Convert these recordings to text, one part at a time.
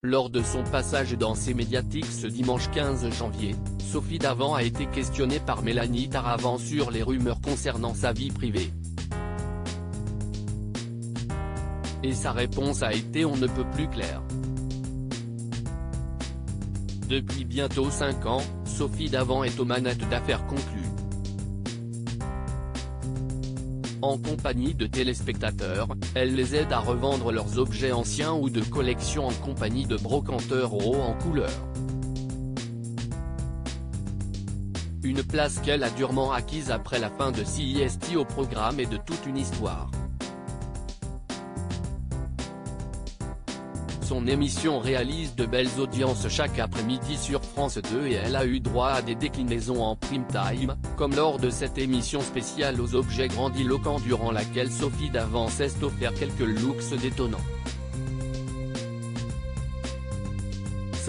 Lors de son passage dans ces médiatiques ce dimanche 15 janvier, Sophie Davant a été questionnée par Mélanie Taravant sur les rumeurs concernant sa vie privée. Et sa réponse a été on ne peut plus claire. Depuis bientôt 5 ans, Sophie Davant est aux manettes d'Affaires conclues. En compagnie de téléspectateurs, elle les aide à revendre leurs objets anciens ou de collection en compagnie de brocanteurs hauts en couleur. Une place qu'elle a durement acquise après la fin de CIST au programme et de toute une histoire. Son émission réalise de belles audiences chaque après-midi sur France 2 et elle a eu droit à des déclinaisons en prime time, comme lors de cette émission spéciale aux objets grandiloquents durant laquelle Sophie Davant s'est offert quelques looks détonnants.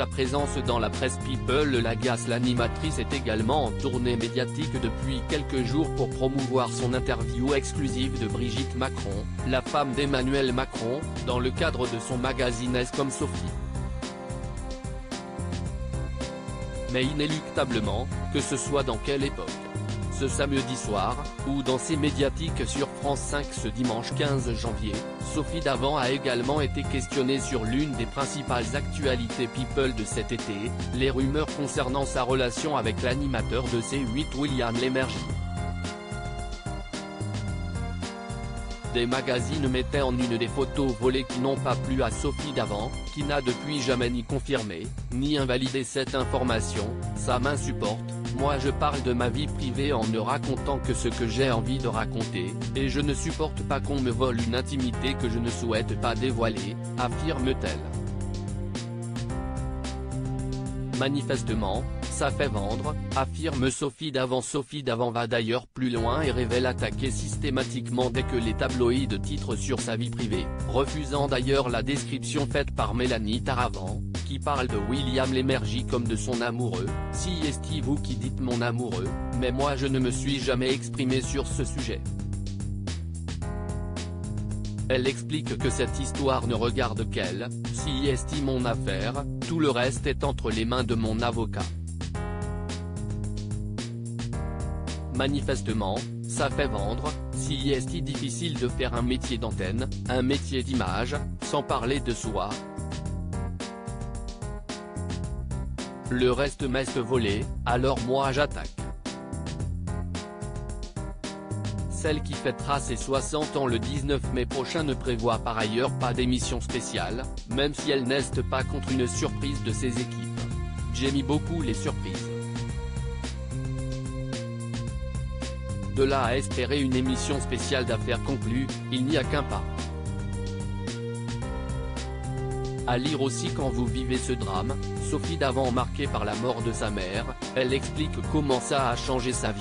Sa présence dans la presse People l'agace. L'animatrice est également en tournée médiatique depuis quelques jours pour promouvoir son interview exclusive de Brigitte Macron, la femme d'Emmanuel Macron, dans le cadre de son magazine Est comme Sophie. Mais inéluctablement, que ce soit dans quelle époque, ce samedi soir, ou dans ses médiatiques sur France 5 ce dimanche 15 janvier, Sophie Davant a également été questionnée sur l'une des principales actualités People de cet été, les rumeurs concernant sa relation avec l'animateur de C8 William Lémergie. Des magazines mettaient en une des photos volées qui n'ont pas plu à Sophie Davant, qui n'a depuis jamais ni confirmé, ni invalidé cette information. Ça m'insupporte, moi je parle de ma vie privée en ne racontant que ce que j'ai envie de raconter, et je ne supporte pas qu'on me vole une intimité que je ne souhaite pas dévoiler, affirme-t-elle. Manifestement, ça fait vendre, affirme Sophie Davant. Sophie Davant va d'ailleurs plus loin et révèle attaquer systématiquement dès que les tabloïds titrent sur sa vie privée, refusant d'ailleurs la description faite par Mélanie Taravant, qui parle de William Lémergie comme de son amoureux. Si est vous qui dites mon amoureux, mais moi je ne me suis jamais exprimé sur ce sujet. Elle explique que cette histoire ne regarde qu'elle, si est mon affaire, tout le reste est entre les mains de mon avocat. Manifestement, ça fait vendre, si est difficile de faire un métier d'antenne, un métier d'image, sans parler de soi. Le reste m'est volé, alors moi j'attaque. Celle qui fêtera ses 60 ans le 19 mai prochain ne prévoit par ailleurs pas d'émission spéciale, même si elle n'est pas contre une surprise de ses équipes. J'aime beaucoup les surprises. De là à espérer une émission spéciale d'Affaires conclues, il n'y a qu'un pas. À lire aussi quand vous vivez ce drame, Sophie Davant marquée par la mort de sa mère, elle explique comment ça a changé sa vie.